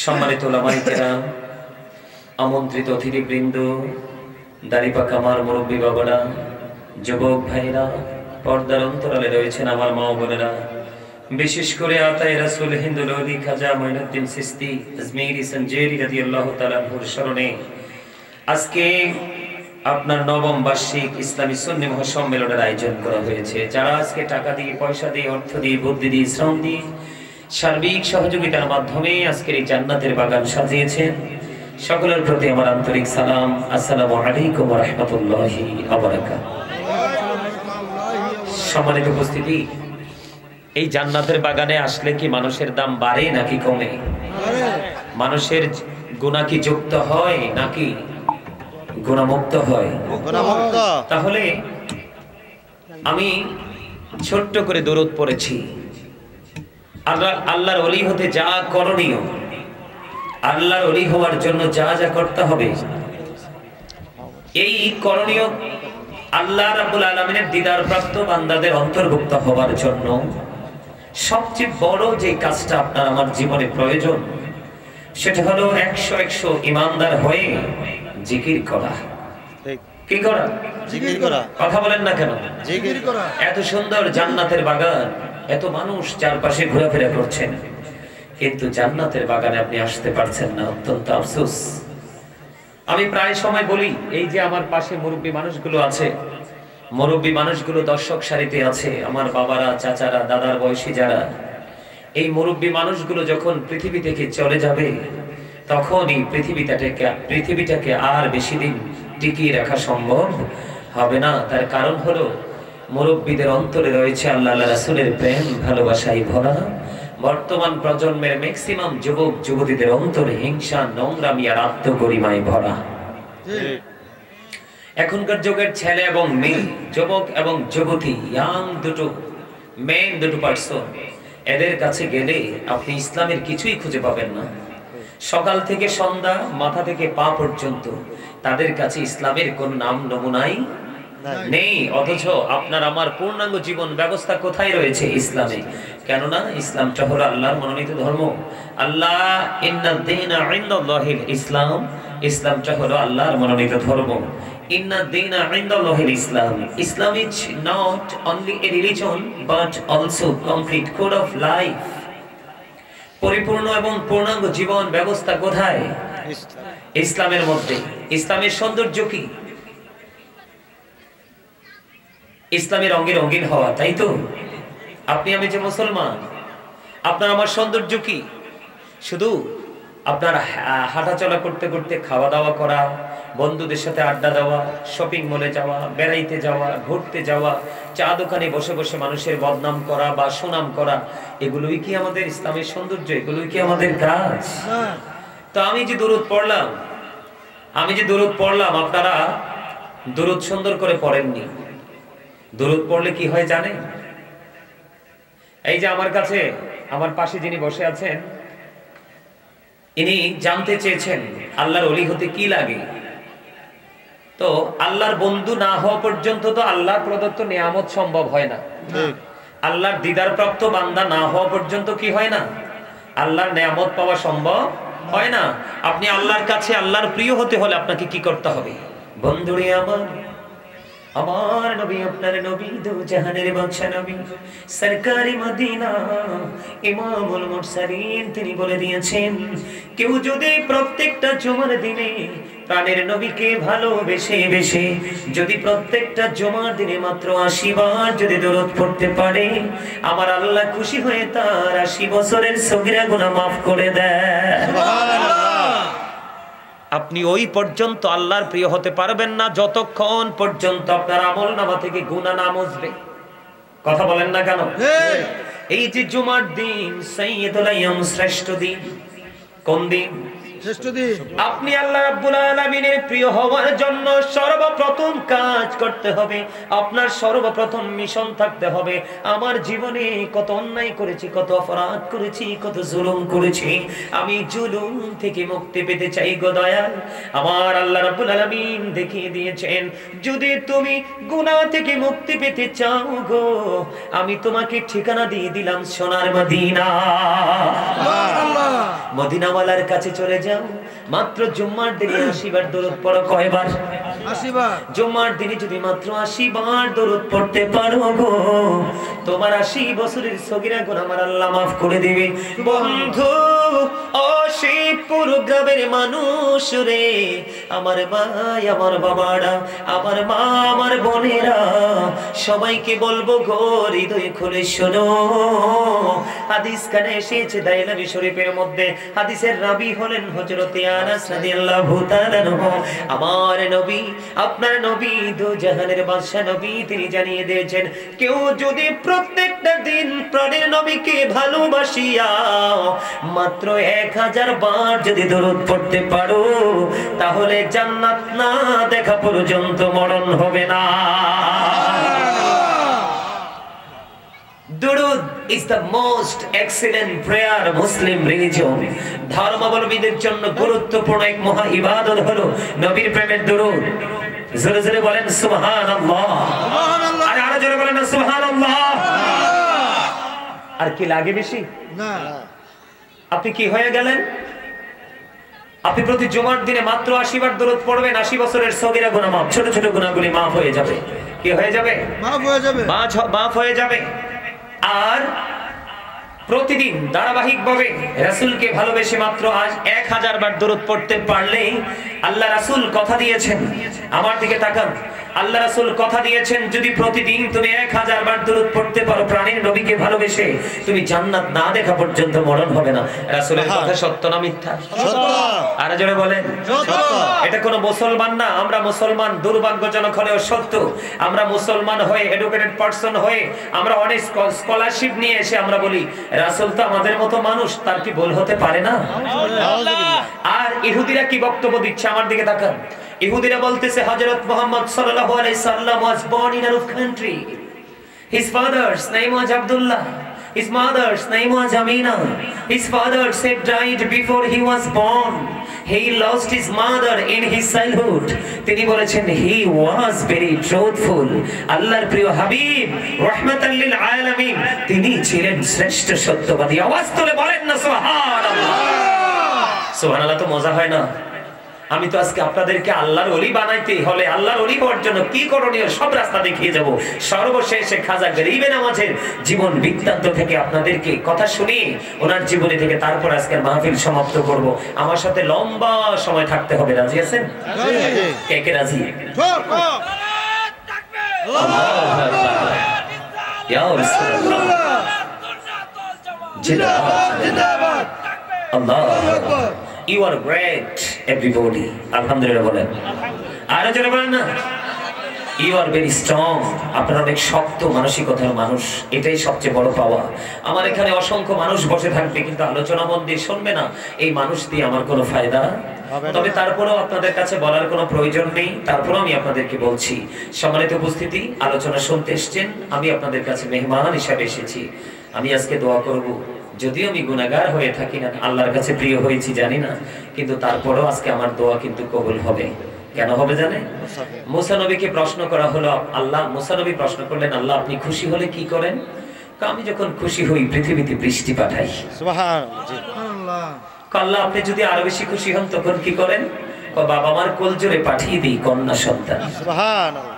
সম্মানিত উলামায়ে কেরাম, আমন্ত্রিত অতিথিবৃন্দ, দাড়িপাকা আমার মুরব্বী বাবারা, যুবক ভাইরা, পর্দার অন্তরালে রয়েছেন আমার মা বোনেরা, বিশেষ করে আতায়ে রাসূল হিন্দুল ওলি খাজা মঈনুদ্দিন চিশতি আজমেরি সঞ্জেরি রাদিয়াল্লাহু তাআলা আনহুর স্মরণে আজকে আপনার নবম বার্ষিক ইসলামী সুন্নি মহাসম্মেলনের আয়োজন করা হয়েছে। যারা আজকে টাকা দিয়ে, পয়সা দিয়ে, অর্থ দিয়ে, বুদ্ধি দিয়ে, শ্রম দিয়ে, সার্বিক সহযোগিতার মাধ্যমে আজকের এই জান্নাতের বাগান সাজিয়েছেন, সকলের প্রতি আমার আন্তরিক সালাম। আসসালামু আলাইকুম ওয়া রাহমাতুল্লাহি ওয়া বারাকাতুহু। সম্মানিত উপস্থিতি, এই জান্নাতের বাগানে আসলে কি মানুষের দাম বাড়ে নাকি কমে? মানুষের গুনাহ কি যুক্ত হয় নাকি গুনাহমুক্ত হয়? তাহলে আমি ছোট্ট করে দরুদ পড়েছি। আল্লাহর ওলি হতে যা করণীয়, আল্লাহর ওলি হওয়ার জন্য যা যা করতে হবে, এই করণীয় আল্লাহ রাব্বুল আলামিনের দিদার প্রাপ্ত বান্দাদের অন্তর্ভুক্ত হওয়ার জন্য সবচেয়ে বড় যে কাজটা আপনার আমার জীবনে প্রয়োজন, সেটা হলো 100 ইমানদার হয়ে জিকির করা। কি করা? জিকির করা। কথা বলেন না কেন? জিকির করা। এত সুন্দর জান্নাতের বাগান, এত মানুষ চারপাশে ঘোরাফেরা করছেন, কিন্তু জান্নাতের বাগানে আপনি আসতে পারছেন না, অত্যন্ত আফসোস। আমি প্রায় সময় বলি, এই যে আমার পাশে মুরব্বী মানুষগুলো আছে, মুরব্বী মানুষগুলো দর্শক সারিতে আছে, আমার বাবারা, চাচারা, দাদার বয়সী যারা, এই মুরব্বী মানুষগুলো যখন পৃথিবী থেকে চলে যাবে, তখন এই পৃথিবীটাকে আর বেশি দিন টিকিয়ে রাখা সম্ভব হবে না। তার কারণ হলো মুরব্বীদের অন্তরে রয়েছে আল্লাহ রাসূলের প্রেম ভালোবাসায় ভরা। বর্তমান প্রজন্মের ম্যাক্সিমাম যুবক যুবতীদের অন্তরে হিংসা, নোংরামি আর আত্মগরিমায় ভরা। এখনকার যুগের ছেলে এবং মেয়ে, যুবক এবং যুবতী, ইয়াং দুটো মেন, দুটো পার্সন, এদের কাছে গেলে আপনি ইসলামের কিছুই খুঁজে পাবেন না। সকাল থেকে সন্ধ্যা, মাথা থেকে পা পর্যন্ত তাদের কাছে ইসলামের কোন নাম নমুনাই নেই। অথচ আপনার আমার পূর্ণাঙ্গ জীবন ব্যবস্থা কোথায় রয়েছে? ইসলামে। কেননা ইসলামটা হলো আল্লাহর মনোনীত ধর্ম। আল্লাহ ইন্নাদ দীনা ইনদাল্লাহিল ইসলাম, ইসলামটা হলো আল্লাহর মনোনীত ধর্ম। ইন্নাদ দীনা ইনদাল্লাহিল ইসলাম, Islam is not only a religion but also complete code of life. পরিপূর্ণ এবং পূর্ণাঙ্গ জীবন ব্যবস্থা কোথায়? ইসলামের মধ্যে। ইসলামের সৌন্দর্য কি? ইসলামের রঙে রঙিন হওয়া, তাই তো? আপনি আমি যে মুসলমান, আপনার আমার সৌন্দর্য কি? শুধু আপনার হাঁটাচলা করতে করতে খাওয়া দাওয়া করা, বন্ধুদের সাথে আড্ডা দেওয়া, শপিং মলে যাওয়া, বেড়াইতে যাওয়া, ঘুরতে যাওয়া, চা দোকানে বসে বসে মানুষের বদনাম করা বা সুনাম করা, এগুলোই কি আমাদের ইসলামের সৌন্দর্য? এগুলোই কি আমাদের কাজ? তো আমি যে দরুদ পড়লাম, আপনারা দরুদ সুন্দর করে পড়েননি। দরুদ পড়লে কি হয় জানেন? এই যে আমার কাছে, আমার পাশে যিনি বসে আছেন, ইনি জানতে চেয়েছেন আল্লাহর ওলি হতে কি লাগে। তো আল্লাহর বন্ধু না হওয়া পর্যন্ত তো আল্লাহর প্রদত্ত নিয়ামত সম্ভব হয় না। আল্লাহর দিদার প্রাপ্ত বান্দা না হওয়া পর্যন্ত কি হয় না? আল্লাহর নিয়ামত পাওয়া সম্ভব হয় না। আপনি আল্লাহর কাছে আল্লাহর প্রিয় হতে হলে আপনাকে কি করতে হবে? বন্ধুরে আমার নবী, আপনার নবী, দো জাহানের বাদশা নবী, সরকারি মদিনা, ইমামুল মুরসালিন, তিনি বলে দিয়েছেন, কেউ যদি প্রত্যেকটা জুমার দিনে প্রাণের নবীকে ভালোবেসে বেশে যদি প্রত্যেকটা জুমার দিনে মাত্র 80 বার যদি দরুদ পড়তে পারে, আমার আল্লাহ খুশি হয়ে তার 80 বছরের সগীরা গুনাহ মাফ করে দেয়। সুবহানাল্লাহ। আপনি ওই পর্যন্ত আল্লাহর প্রিয় হতে পারবেন না যতক্ষণ পর্যন্ত আপনার আমলনামা থেকে গুনাহ না মুছবে। কথা বলেন না কেন? এই যে জুমার দিন, সাইয়্যিদুল আইয়াম, শ্রেষ্ঠ দিন। কোন দিন? আপনি আল্লাহ রাব্বুল আলামিনের প্রিয় হওয়ার জন্য সর্বপ্রথম কাজ করতে হবে, আপনার সর্বপ্রথম মিশন থাকতে হবে। আমার জীবনে কত অন্যায় করেছি, কত অপরাধ করেছি, কত জুলুম করেছি, আমি জুলুম থেকে মুক্তি পেতে চাই গো দয়াল। আমার আল্লাহ রাব্বুল আলামিন দেখিয়ে দিয়েছেন, যদি তুমি গুনাহ থেকে মুক্তি পেতে চাও গো, আমি তোমাকে ঠিকানা দিয়ে দিলাম সোনার মদিনা। মদিনাওয়ালার কাছে চলে যাও, মাত্র জুম্মার দিনে 80 বার দরুদ পড়ো। কয়বার? 80 বার। জুম্মার দিনে যদি মাত্র 80 বার দরুদ পড়তে পারো গো, তোমার 80 বছরের সগীরা গুনাহ আমার আল্লাহ মাফ করে দিবে। বন্ধু ও শিবপুর গ্রামের মানুষ রে, আমার ভাই, আমার বাবারা, আমার মা, আমার বোনেরা, সবাইকে বলবো গো, হৃদয় খুলে শোনো। হাদিস কানে এসেছে দাইলামি শরীফের মধ্যে, হাদিসের রাবী হলেন হযরতে আনাস রাদিয়াল্লাহু তাআলা আনহু। আমার নবী, আপনার নবী, দু জাহানের বাদশা নবী, তিনি জানিয়ে দিয়েছেন, কেউ যদি প্রত্যেকটা দিন প্রাণের নবীকে ভালোবাসিয়া মাত্র 1000 বার যদি দরুদ পড়তে পারো, তাহলে জান্নাত না দেখা পর্যন্ত মরণ হবে না। দুরুদ is the most excellent prayer Muslim religion. ধর্মাবলম্বীদের জন্য গুরুত্বপূর্ণ এক মহা ইবাদত হলো নবীর প্রেমের দুরুদ। জোরে জোরে বলেন সুবহানাল্লাহ, সুবহানাল্লাহ, আর আরো জোরে বলেন সুবহানাল্লাহ। আর কি লাগে বেশি? না। আপনি কি হয়ে গেলেন? আপনি প্রতি জুমার দিনে মাত্র 80 বার দরুদ পড়বেন, 80 বছরের সগীরা গুনাহ মাফ, ছোট ছোট গুনাহগুলি মাফ হয়ে যাবে। কি হয়ে যাবে? মাফ হয়ে যাবে, মাফ হয়ে যাবে। আর প্রতিদিন ধারাবাহিকভাবে রাসূলকে ভালোবেসে মাত্র 1000 বার দরুদ পড়তে পারলেই আল্লাহ রাসূল কথা দিয়েছেন, আমার দিকে তাকান, আল্লাহ রাসূল কথা দিয়েছেন, যদি প্রতিদিন তুমি 1000 বার দরুদ পড়তে পারো প্রাণের নবীকে ভালোবেসে, তুমি জান্নাত না দেখা পর্যন্ত মরণ হবে না। রাসূলের কথা সত্য না মিথ্যা? সত্য। আর জোরে বলেন সত্য। এটা কোনো মুসলমান না, আমরা মুসলমান দুর্ভাগ্যজনক হলেও সত্য। আমরা মুসলমান হয়ে, এডুকেটেড পারসন হয়ে, আমরা অনেক স্কলারশিপ নিয়ে এসে আমরা বলি রাসূল তো আমাদের মতো মানুষ, তার কি ভুল হতে পারে না? আর ইহুদিরা কি বক্তব্য দিচ্ছে, আমার দিকে তাকান। ইহুদিরা বলতেছে হযরত মুহাম্মদ সাল্লাল্লাহু আলাইহি সাল্লাম was born in Arab country. His father's name was Abdullah. His mother's name was Amina. His father said died before he was born. He lost his mother in his childhood. তিনি বলেছেন he was very truthful. আল্লাহর প্রিয় হাবিব রাহমাতাল লিল আলামিন, তিনি ছিলেন শ্রেষ্ঠ সত্যবাদী। আওয়াজ তুলে বলেন না সুবহানাল্লাহ। সুবহানাল্লাহ তো মজা হয় না? আমি তো আজকে আপনাদেরকে আল্লাহর ওলি বানাইতে হলে, আল্লাহর ওলি হওয়ার জন্য কি করণীয় সব রাস্তা দেখিয়ে যাব। সর্বশেষে খাজা গরিবে নামাজের জীবন বৃত্তান্ত থেকে আপনাদেরকে কথা শুনিয়ে ওনার জীবনী থেকে তারপর আজকের মাহফিল সমাপ্ত করব। আমার সাথে লম্বা সময় থাকতে হবে, রাজি আছেন? কে কে রাজি? আল্লাহ, you are great everybody. আলহামদুলিল্লাহ বলেন, আর জোরে বলেন না। You are very strong. আপনারা অনেক শক্ত মানসিকতার মানুষ, এটাই সবচেয়ে বড় পাওয়া। আমার এখানে অসংখ্য মানুষ বসে থাকবে, কিন্তু আলোচনা মন দিয়ে শুনবে না, এই মানুষ দিয়ে আমার কোনো ফায়দা। তবে তারপরেও আপনাদের কাছে বলার কোনো প্রয়োজন নেই, তারপরেও আমি আপনাদেরকে বলছি, সম্মানিত উপস্থিতি, আলোচনা শুনতে এসেছেন, আমি আপনাদের কাছে মেহমান হিসাবে এসেছি। আমি আজকে দোয়া করব, যদিও আমি গুনাহগার হয়ে থাকি না, আল্লাহর কাছে প্রিয় হয়েছি জানি না, কিন্তু তারপরেও আজকে আমার দোয়া কিন্তু কবুল হবে। কেন হবে জানেন? মুসা নবীকে প্রশ্ন করা হলো, আল্লাহ, মুসা নবী প্রশ্ন করলেন, আল্লাহ আপনি খুশি হলে কি করেন? আমি যখন খুশি হই পৃথিবীতে বৃষ্টি পাঠাই। সুবহানাল্লাহ। আল্লাহ আপনি যদি আরো বেশি খুশি হন তখন কি করেন? বাবা মার কোল জোরে পাঠিয়ে দিই কন্যা সন্তান। সুবহানাল্লাহ।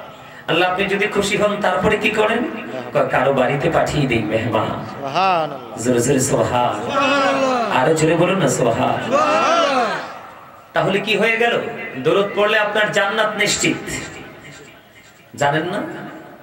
আল্লাহ আপনি যদি খুশি হন তারপরে কি করেন? কারো বাড়িতে পাঠিয়ে দিই মেহমান। সুবহানাল্লাহ। জোরে জোরে সুবহানাল্লাহ। আরো জোরে বলুন না সুবহানাল্লাহ। তাহলে কি হয়ে গেল? দরুদ পড়লে আপনার জান্নাত নিশ্চিত, জানেন না?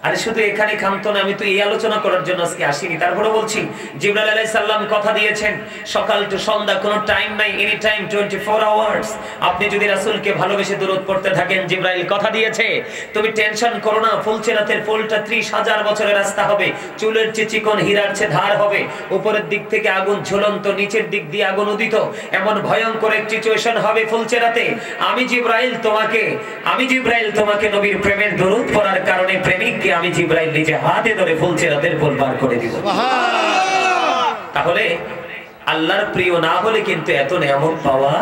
আরে শুধু এখানে ক্ষান্ত না, আমি তো এই আলোচনা করার জন্য আজকে আসিনি। তারপরে বলছি, জিবরাইল আলাইহিস সালাম কথা দিয়েছেন সকাল টু সন্ধ্যা, কোনো টাইম নাই, এনি টাইম 24 আওয়ার্স। আপনি যদি রাসূলকে ভালোবেসে দরুদ পড়তে থাকেন, জিবরাইল কথা দিয়েছে তুমি টেনশন করো না, ফুলচেরাতের ফুলটা 30,000 বছরের রাস্তা হবে, চুলের চেয়ে চিকন, হীরার চেয়ে ধার হবে, উপরের দিক থেকে আগুন ঝুলন্ত, নিচের দিক দিয়ে আগুন উদিত, এমন ভয়ঙ্কর এক সিচুয়েশন হবে ফুলচেরাতে। আমি জিবরাইল তোমাকে নবীর প্রেমের দরুদ পড়ার কারণে প্রেমিককে আমি জিবরাইল নিজে হাতে ধরে ফুলচেরাতের ফুল পার করে দিব। তাহলে আল্লাহর প্রিয় না হলে কিন্তু এত নিয়ামত পাওয়া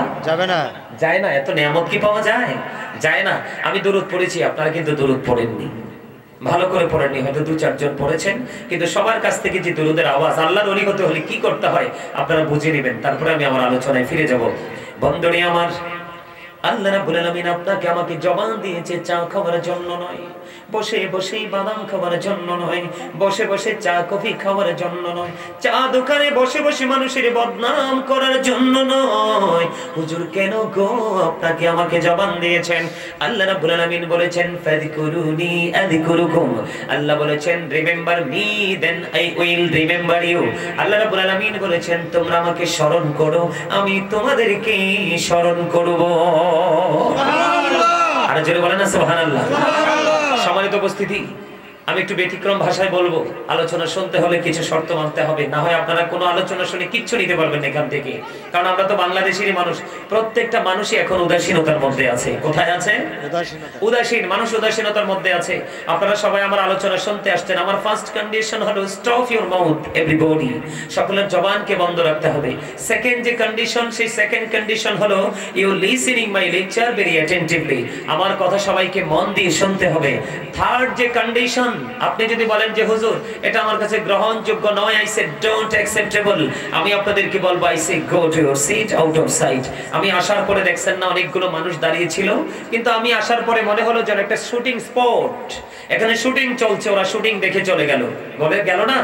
যায় না। এত নিয়ামত কি পাওয়া যায় না। আমি দরুদ পড়েছি, আপনারা কিন্তু দরুদ পড়েননি, ভালো করে পড়েননি, হয়তো 2-4 জন পড়েছেন, কিন্তু সবার কাছ থেকে যে দরুদের আওয়াজ, আল্লাহর ওলি হতে হলে কি করতে হয় আপনারা বুঝে নেবেন। তারপরে আমি আমার আলোচনায় ফিরে যাব। বন্ধুরে আমার, আল্লাহ রাব্বুল আলামিন আপনাকে আমাকে জবান দিয়েছে চা খাওয়ার জন্য নয়, বসে বসে বাদাম খাওয়ার জন্য নয়, বসে বসে চা কফি খাওয়ার জন্য নয়, চা দোকানে বসে বসে মানুষের বদনাম করার জন্য নয়। হুজুর কেন গো আপনাকে আমাকে জবান দিয়েছেন? আল্লাহ রাব্বুল আলামিন বলেছেন ফাযকুরুনি আযকুরুকুম। আল্লাহ বলেছেন remember me then I will remember you. আল্লাহ রাব্বুল আলামিন বলেছেন তোমরা আমাকে স্মরণ করো, আমি তোমাদেরকে স্মরণ করব। আর জোরে বলেন না সুবহানাল্লাহ। সম্মানিত উপস্থিতি, আমি একটু ব্যতিক্রম ভাষায় বলবো। আলোচনা শুনতে হলে কিছু শর্ত মানতে হবে, না হয় আপনারা কোনো আলোচনা শুনে কিচ্ছু নিতে পারবেন এখান থেকে। কারণ আমরা তো বাংলাদেশেরই মানুষ, প্রত্যেকটা মানুষই এখন উদাসীনতার মধ্যে আছে। কোথায় আছে? উদাসীন মানুষ উদাসীনতার মধ্যে আছে। আপনারা সবাই আমার আলোচনা শুনতে আসছেন। আমার ফার্স্ট কন্ডিশন হলো স্টপ ইউর মাউথ এভরিবডি, সকলের জবানকে বন্ধ রাখতে হবে। সেকেন্ড যে কন্ডিশন, সেই সেকেন্ড কন্ডিশন হলো you listening my lecture very attentively, আমার কথা সবাইকে মন দিয়ে শুনতে হবে। থার্ড যে কন্ডিশন, আপনি যদি বলেন যে হুজুর এটা আমার কাছে গ্রহণযোগ্য নয়, আই সে ডোন্ট অ্যাকসেপ্টেবল, আমি আপনাদেরকে বলবো I say go to your seat out of sight. আমি আসার পরে দেখছেন না অনেকগুলো মানুষ দাঁড়িয়ে ছিল, কিন্তু আমি আসার পরে মনে হলো যেন একটা শুটিং স্পট, এখানে শুটিং চলছে, ওরা শুটিং দেখে চলে গেল, বলে গেল না।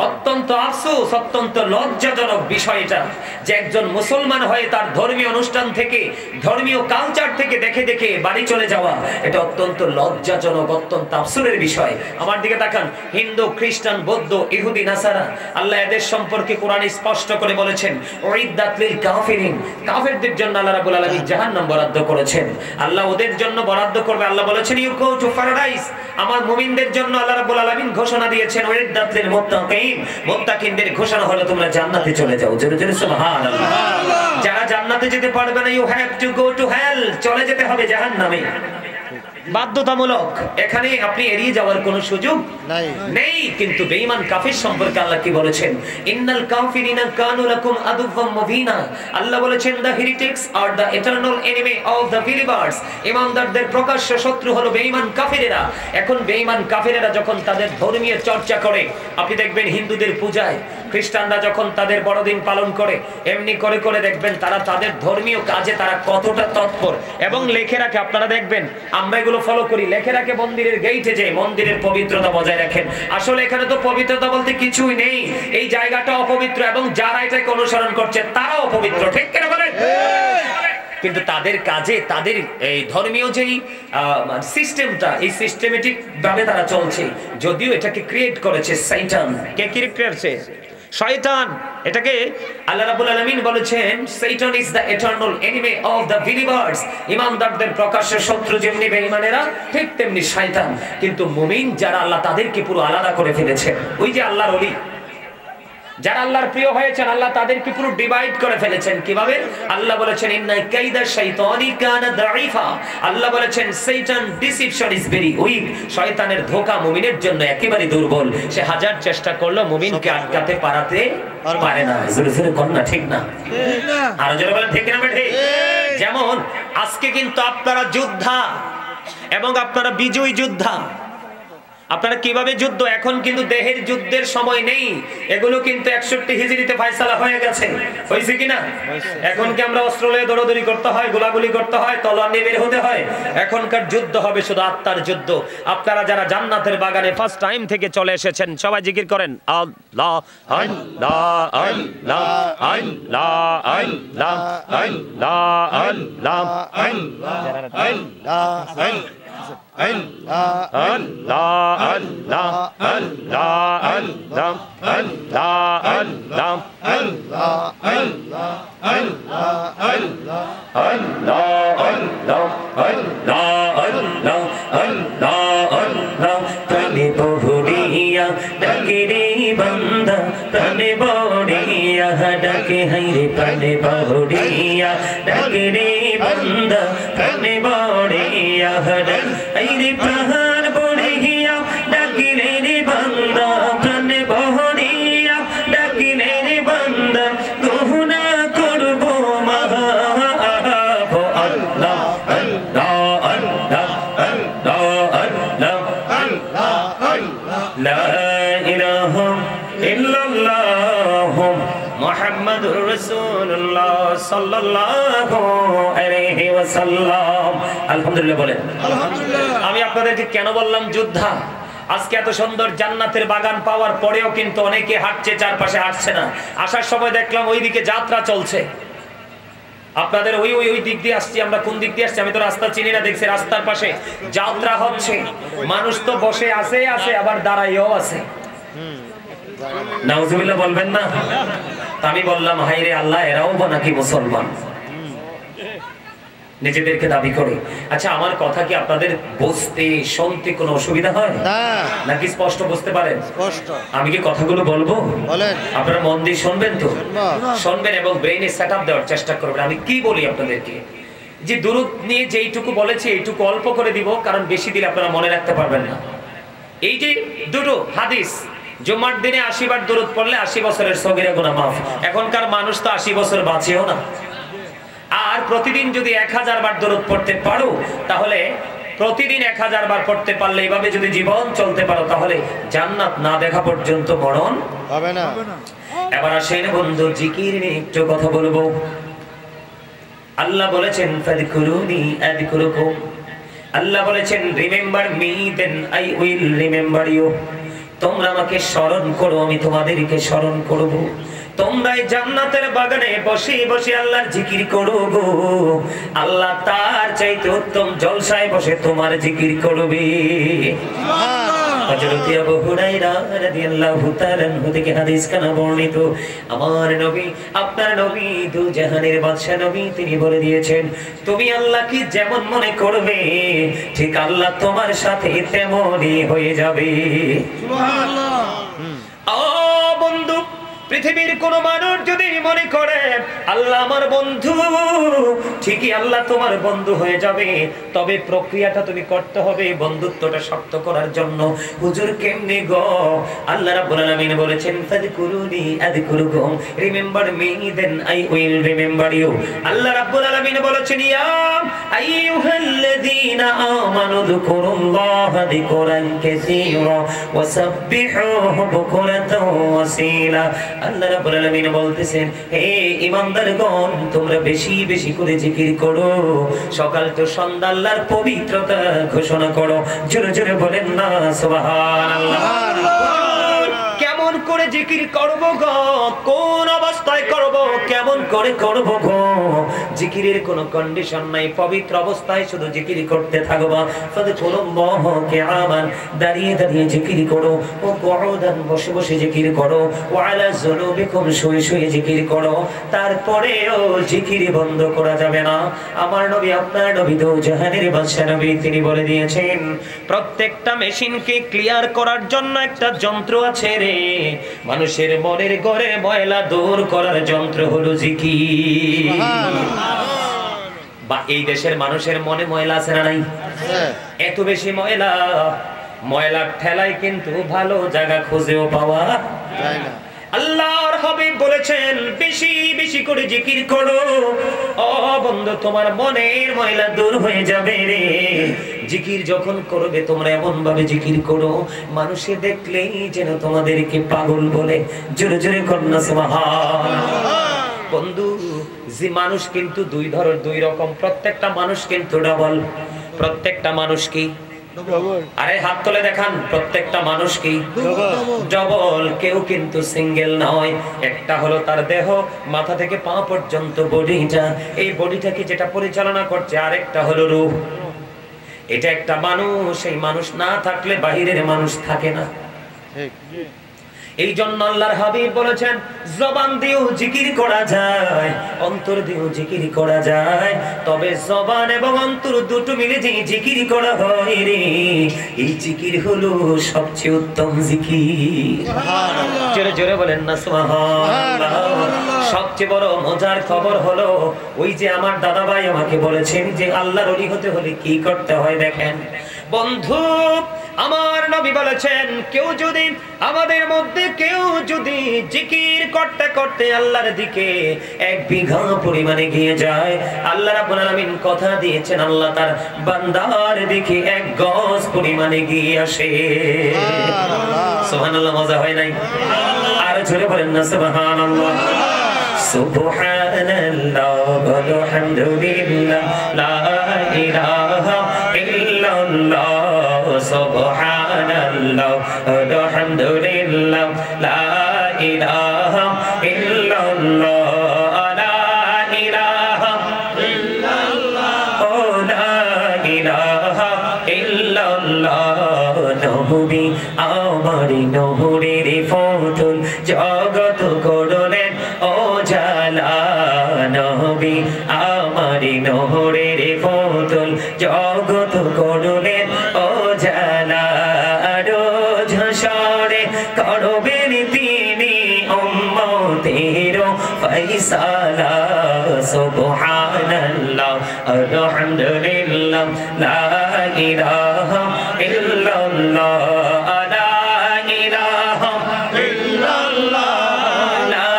অত্যন্ত আফসোস, অত্যন্ত লজ্জাজনক বিষয়টা যে একজন মুসলমান হয়ে তার ধর্মীয় অনুষ্ঠান থেকে, ধর্মীয় কালচার থেকে দেখে দেখে বাড়ি চলে যাওয়া, এটা অত্যন্ত লজ্জাজনক, অত্যন্ত আফসোসের বিষয়। আমার দিকে তাকান, হিন্দু, খ্রিস্টান, বৌদ্ধ, ইহুদি, নাসারা, আল্লাহ এদের সম্পর্কে কোরআনে স্পষ্ট করে বলেছেন উইদ্দাত লিল কাফিরিন, কাফেরদের জন্য আল্লাহ রাব্বুল আলামিন জাহান্নাম বরাদ্দ করেছেন। আল্লাহ ওদের জন্য বরাদ্দ করবে। আল্লাহ বলেছেন ইউ গো টু প্যারাডাইস। আমার মুমিনদের জন্য আল্লাহ রাব্বুল আলামিন ঘোষণা দিয়েছেন উইদ্দাত লিল মুত্তাকিন, মুত্তাকিনদের ঘোষণা হলো তোমরা জান্নাতে চলে যাও। জোরে জোরে সুবহানাল্লাহ। যারা জান্নাতে যেতে পারবে না, you have to go to hell, চলে যেতে হবে জাহান্নামে, বাধ্যতামূলক। এখানে আপনি এড়িয়ে যাওয়ার কোনো সুযোগ নেই। কিন্তু বেঈমান কাফির সম্পর্কে আল্লাহ কি বলেছেন? ইন্নাল কাফিরিনা কানু লাকুম আদুওয়াম মুবিনা। আল্লাহ বলেছেন the heretics are the eternal enemy of the believers. ইমানদারদের প্রকাশ্য শত্রু হলো বেঈমান কাফিরেরা। এখন বেঈমান কাফিরেরা যখন তাদের ধর্মীয় চর্চা করে, আপনি দেখবেন হিন্দুদের পূজায়, খ্রিস্টানরা যখন তাদের বড়দিন পালন করে, এমনি করে করে দেখবেন তারা তাদের ধর্মীয় কাজে তারা কতটা তৎপর এবং লেখে রাখে। আপনারা দেখবেন আমরা এগুলো ফলো করি, লেখে রাখে মন্দিরের গেইটে যে মন্দিরের পবিত্রতা বজায় রাখেন। আসলে এখানে তো পবিত্রতা বলতে কিছুই নেই, এই জায়গাটা অপবিত্র এবং যারা এটাকে অনুসরণ করছে তারাও অপবিত্র। ঠিক কেন বলেন? কিন্তু তাদের কাজে, তাদের এই ধর্মীয় যেই সিস্টেমটা, এই সিস্টেমেটিক ভাবে তারা চলছে, যদিও এটাকে ক্রিয়েট করেছে শয়তান। কে ক্রিয়েট করেছে? শয়তান। এটাকে আল্লাহ রাব্বুল আলামিন বলেছেন শয়তান is the eternal enemy of the believers. ইমানদারদের প্রকাশ্য শত্রু যেমনি বেঈমানেরা, ঠিক তেমনি শয়তান। কিন্তু মুমিন যারা, আল্লাহ তাদেরকে পুরো আলাদা করে ফেলেছেন। ওই যে আল্লাহর ওলি, যারা আল্লাহর প্রিয় হয়েছেন, আল্লাহ তাদেরকে পুরো ডিভাইড করে ফেলেছেন। কিভাবে? আল্লাহ বলেছেন ইন্না কাইদা শাইতানি কানা দাঈফা। আল্লাহ বলেছেন শয়তান ডিসিপশন ইজ ভেরি উইক। শয়তানের ধোঁকা মুমিনের জন্য একেবারে দুর্বল। সে হাজার চেষ্টা করলো মুমিনকে আটকাতে পারে না। জোরে জোরে কোন না, ঠিক না? আর জোরে বলেন ঠিক না বেঠি? যেমন আজকে কিন্তু আপনারা যোদ্ধা এবং আপনারা বিজয়ী যোদ্ধা। আপনারা কিভাবে যুদ্ধ? এখন কিন্তু দেহের যুদ্ধের সময় নেই, এগুলো কিন্তু 61 হিজরিতে ফয়সালা হয়ে গেছে। হয়েছে কিনা? এখন কি আমরা অস্ত্র নিয়ে দৌড়াদৌড়ি করতে হয়, গোলাগুলি করতে হয়, তলোয়ার নিয়ে বের হতে হয়? এখনকার যুদ্ধ হবে শুধু আত্মার যুদ্ধ। আপনারা যারা জান্নাতের বাগানে ফার্স্ট টাইম থেকে চলে এসেছেন, সবাই জিকির করেন আল্লাহ আল্লাহ আল্লাহ আল্লাহ আল্লাহ আল্লাহ আল্লাহ আল্লাহ আল্লাহ আল্লাহ আল্লাহ আল্লাহ আল্লাহ আল্লাহ আল্লাহ আল্লাহ আল্লাহ আল্লাহ আল্লাহ আল্লাহ আল্লাহ আল্লাহ প্রাণে বহুড়িয়া ডাকে রে বান্দা প্রাণে বহুড়িয়া ডাকে হাইরে প্রাণে বহুড়িয়া ডাকে রে বান্দা প্রাণে বহুড়িয়া হাইরে প্রাণ বহুড়িয়া ডাকিলে রে বান্দা প্রাণে বহুড়িয়া ডাকিলে রে বান্দা গহনা করব মহা আল্লাহ আল্লাহ আল্লাহ আল্লাহ আল্লাহ লা ইলাহা ইল্লাল্লাহ মুহাম্মাদুর রাসূলুল্লাহ সাল্লাল্লাহু আলাইহি ওয়াসাল্লাম। আলহামদুলিল্লাহ বলেন আলহামদুলিল্লাহ। আমি আপনাদেরকে কেন বললাম যোদ্ধা? আজকে এত সুন্দর জান্নাতের বাগান পাওয়ার পরেও কিন্তু অনেকে হাঁটছে, চারপাশে হাঁটছে না। আসার সময় দেখলাম ওইদিকে যাত্রা চলছে। আপনাদের ওই ওই ওই দিক দিয়ে আসছি, আমরা কোন দিক দিয়ে আসছি আমি তো রাস্তা চিনি না। দেখছি রাস্তার পাশে যাত্রা হচ্ছে, মানুষ তো বসে আছে আছে আবার দাঁড়াইও আছে। নাউজুবিল্লাহ বলবেন না? আমি বললাম হায়রে আল্লাহ, এরাও বা নাকি মুসলমান নিজেদেরকে দাবি করে। আচ্ছা, আমার কথা কি আপনাদের বুঝতে শুনতে কোনো অসুবিধা হয় নাকি স্পষ্ট বুঝতে পারেন? আমি কি কথাগুলো বলবো, আপনারা মন দিয়ে শুনবেন তো? শুনবেন এবং ব্রেইনে সেটআপ দেওয়ার চেষ্টা করবেন। আমি কি বলি আপনাদেরকে, যে দুরূদ নিয়ে যেইটুকু বলেছি এইটুকু অল্প করে দিব, কারণ বেশি দিলে আপনারা মনে রাখতে পারবেন না। এই যে দুটো হাদিস, জুমার দিনে 80 বার দুরূদ পড়লে 80 বছরের সগীরা গুনাহ মাফ। এখনকার মানুষ তো 80 বছর বাঁচেও না। আর প্রতিদিন যদি 1000 বার দুরূদ পড়তে পারো, তাহলে প্রতিদিন 1000 বার পড়তে পারলে, এইভাবে যদি জীবন চলতে পারো, তাহলে জান্নাত না দেখা পর্যন্ত মরণ হবে না। এবার আসেন বন্ধু, জিকির নিয়ে একটু কথা বলবো। আল্লাহ বলেছেন ফাযকুরুনি আযকুরুকুম। আল্লাহ বলেছেন remember me then I will remember you. তোমরা আমাকে স্মরণ করো, আমি তোমাদেরকে স্মরণ করব। তোমরা এই জান্নাতের বাগানে বসে বসে আল্লাহর জিকির করো গো, আল্লাহ তার চাইতে উত্তম জলসায় বসে তোমার জিকির করবে। হযরত আবু হুরায়রা রাদিয়াল্লাহু তাআলা আনহু থেকে হাদিস কানা বর্ণিত, আমার নবী, আপনার নবী, দু জাহানের বাদশা নবী, তিনি বলে দিয়েছেন, তুমি আল্লাহকে যেমন মনে করবে ঠিক আল্লাহ তোমার সাথে তেমনই হয়ে যাবে। সুবহানাল্লাহ। ও বন্ধু, পৃথিবীর কোন মানুষ যদি মনে করে আল্লাহ আমার বন্ধু, ঠিকই আল্লাহ তোমার বন্ধু হয়ে যাবে, তবে প্রক্রিয়াটা তুমি করতে হবে বন্ধুত্বটা শক্ত করার জন্য। হুজুর কেমনে গো? আল্লাহ রাব্বুল আলামিন বলেছেন ফাযকুরুনি আযকুরুকুম, remember me then I will remember you. আল্লাহ রাব্বুল আলামিন বলেছেন ইয়া আইয়ুহাল্লাযীনা আমানু যকুরুল্লাহা যিকরান কাসীরা ওয়াসাব্বিহুহু বুকরাতাও ওয়াসীলা। আল্লাহ রাব্বুল আলামিন বলতেছেন, হে ঈমানদারগণ, তোমরা বেশি বেশি করে জিকির করো, সকাল তো সন্ধ্যা আল্লাহর পবিত্রতা ঘোষণা করো। জোরে জোরে বলেন না সুবহানাল্লাহ। কেমন করে জিকির করব গো? কোন অবস্থায় করব? কেমন করে করব গো? জিকিরের কোনো কন্ডিশন নাই, পবিত্র অবস্থায় শুধু জিকির করতে থাকবা। ফাযকুরুল্লাহ কিয়ামান, দাঁড়িয়ে দাঁড়িয়ে জিকির করো, ও কুউদান, বসে বসে জিকির করো, ওয়া আলা যুনুবিকুম, শুয়ে শুয়ে জিকির করো। তারপরেও জিকির বন্ধ করা যাবে না। আমার নবী, আপনার নবী, দু জাহানের বাদশা নবী, তিনি বলে দিয়েছেন প্রত্যেকটা মেশিনকে ক্লিয়ার করার জন্য একটা যন্ত্র আছে রে। মানুষের মনের ঘরে ময়লা দূর করার যন্ত্র হলো জিকির। বা এই দেশের মানুষের মনে ময়লা আছে না নাই? এত বেশি ময়লা, ময়লার ঠেলায় কিন্তু ভালো জায়গা খুঁজেও পাওয়া যায় না। আল্লাহর হাবিব বলেছেন বেশি বেশি করে জিকির করো। ও বন্ধু, তোমার মনের ময়লা দূর হয়ে যাবে রে। জিকির যখন করবে তোমরা এমন ভাবে জিকির করো, মানুষে দেখলেই যেন তোমাদেরকে পাগল বলে। জোরে জোরে কন্যা সুবহানাল্লাহ। বন্ধু, যে মানুষ কিন্তু দুই রকম, প্রত্যেকটা মানুষ কিন্তু ডাবল। প্রত্যেকটা মানুষ কি? আরে হাত তুলে দেখান, প্রত্যেকটা মানুষ কি? ডবল। কেউ কিন্তু সিঙ্গেল নয়। একটা হলো তার দেহ, মাথা থেকে পা পর্যন্ত বডিটা, এই বডিটাকে যেটা পরিচালনা করছে, আরেকটা হলো রূহ। এটা একটা মানুষ, এই মানুষ না থাকলে বাহিরের মানুষ থাকে না। এই জন্য আল্লাহর হাবিব বলেছেন, জবান দিয়েও জিকির করা যায়, অন্তর দিয়েও জিকির করা যায়, তবে জবান এবং অন্তর দুটো মিলে যে জিকির করা হয় রে, এই জিকির হলো সবচেয়ে উত্তম জিকির। জোরে জোরে বলেন না সুবহানাল্লাহ। সবচেয়ে বড় মজার খবর হলো, ওই যে আমার দাদা ভাই আমাকে বলেছেন যে আল্লাহর ওলি হতে হলে কি করতে হয়। দেখেন বন্ধু, আমার নবী বলেছেন, কেউ যদি আমাদের মধ্যে কেউ যদি জিকির করতে করতে আল্লাহর দিকে 1 বিঘা পরিমাণে গিয়ে যায়, আল্লাহ রাব্বুল আলামিন কথা দিয়েছেন আল্লাহ তার বান্দার দিকে 1 গজ পরিমাণে গিয়ে আসে। সুবহানাল্লাহ। মজা হয় নাই? আর জোরে বলেন না সুবহানাল্লাহ। সুবহানাল্লাহ আলহামদুলিল্লাহ লা ইলাহা ইল্লাল্লাহ, সুবহানাল্লাহ আলহামদুলিল্লাহ লা ইলাহা ইল্লাল্লাহ, লা ইলাহা ইল্লাল্লাহ, লা ইলাহা ইল্লাল্লাহ। নবী আমার নূরের ফতুল, জগৎ করলেন ও জালা। নবী আমার নূরের ফতুল, জগৎ করলেন ও জালা। রোজ হাসরে করবেন তিনি উম্মতের ফয়সালা। সুবহানাল্লাহ আলহামদুলিল্লাহ লা ইলাহা ইল্লাল্লাহ, লা ইলাহা ইল্লাল্লাহ, লা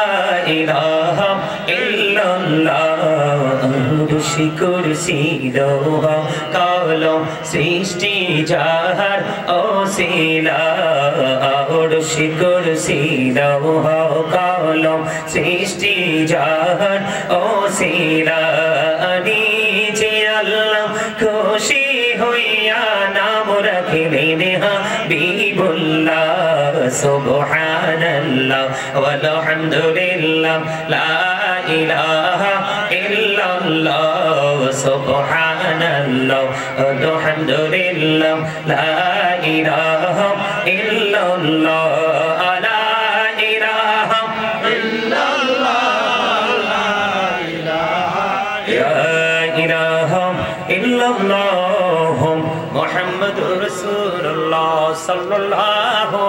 ইলাহা ইল্লাল্লাহ। আরশি কুরসি দোহ কলম সৃষ্টি যাহার ওসিলা। আরশি কুরসি দোহ কলম সৃষ্টি যাহার ওসিলা। নিজে আল্লাহ খুশি হইয়া নাম রাখিলেন হাবিবুল্লাহ। সুবহানাল্লাহ ওয়ালহামদুলিল্লাহ লা ইলাহা ইল্লাল্লাহ, সুবহানাল্লাহ আলহামদুলিল্লাহ লা ইলাহা ইল্লাল্লাহ, লা ইলাহা ইল্লাল্লাহ, লা ইলাহা ইল্লাল্লাহ মুহাম্মাদুর রাসূলুল্লাহ সাল্লাল্লাহু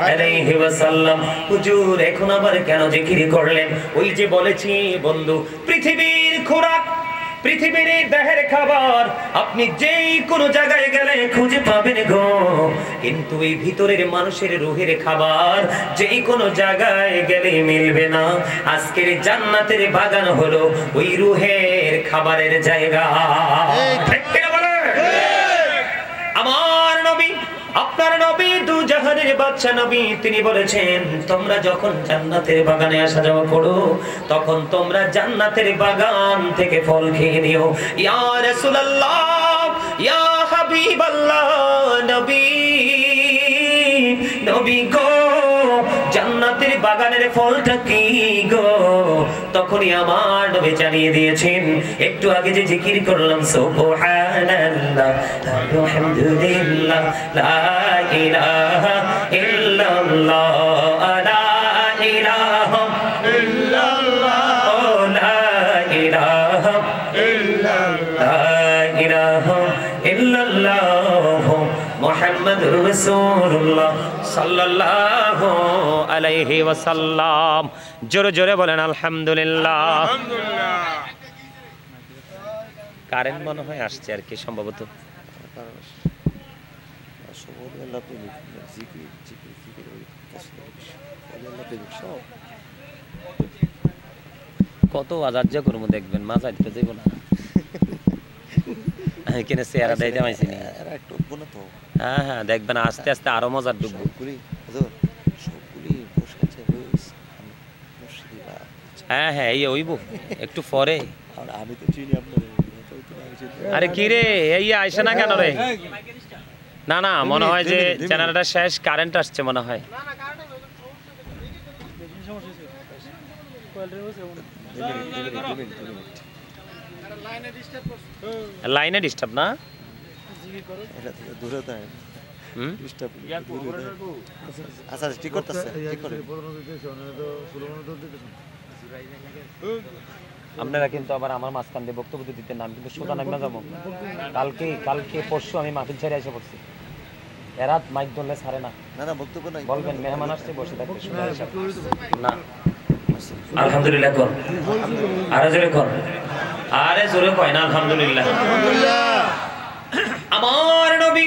আলাইহি ওয়াসাল্লাম। হুজুর এখন আবার কেন জিকির করলেন? ওই যে বলেছি বন্ধু, পৃথিবীর খোরাক, পৃথিবীর দেহের খাবার আপনি যেই কোনো জায়গায় গেলে খুঁজে পাবেন গো, কিন্তু এই ভিতরের মানুষের রুহের খাবার যেই কোনো জায়গায় গেলে মিলবে না। আজকের জান্নাতের বাগান হলো ওই রুহের খাবারের জায়গা। আমার নবী, আপনার নবী, দু জাহানের বাদশা নবী, তিনি বলেছেন, তোমরা যখন জান্নাতের বাগানে আসা যাওয়া করো, তখন তোমরা জান্নাতের বাগান থেকে ফল খেয়ে নিও। ইয়া রাসূলুল্লাহ, ইয়া হাবিবাল্লাহ, নবী, নবী গো, জান্নাতের বাগানের ফলটা কি গো? তখনই আমার নবী জানিয়ে দিয়েছেন, একটু আগে যে জিকির করলাম, সুবহানাল্লাহ আলহামদুলিল্লাহ লা ইলাহা ইল্লাল্লাহ, লা ইলাহা ইল্লাল্লাহ, লা ইলাহা ইল্লাল্লাহ, লা ইলাহা ইল্লাল্লাহ মুহাম্মাদুর রাসূলুল্লাহ সাল্লাল্লাহু আলাইহি ওয়াসাল্লাম। জোরে জোরে বলেন আলহামদুলিল্লাহ। কারেন্ট মনে হয় আসছে আর কি, সম্ভবত। কত আজার্য করবো দেখবেন, মাঝে দিতে যাইব না। এখানে চেহারা দেয় দেমাইছি না। হ্যাঁ হ্যাঁ, দেখবেন আস্তে আস্তে আরো মজার ডুববো। হ্যাঁ হ্যাঁ, এই হইব একটু পরে। আরে কি রে, এই আইসে না কেন রে? না না, মনে হয় যে চ্যানেলটা শেষ, কারেন্ট আসছে মনে হয়। লাইনে ডিস্টার্ব না? আচ্ছা ঠিক করতেছে আপনারা কিন্তু আবার আমার মাঝখান দিয়ে বক্তব্য দিতে নাম কিন্তু সোজা নামে যাবো কালকে পরশু আমি মাহফিল ছেড়ে এসে পড়ছি এরা মাইক ধরলে ছাড়ে না বক্তব্য নাই বলবেন মেহমান আসছে বসে থাকবে না আলহামদুলিল্লাহ কোন আরে জোরে কোন আরে জোরে কয় না আলহামদুলিল্লাহ আমার নবী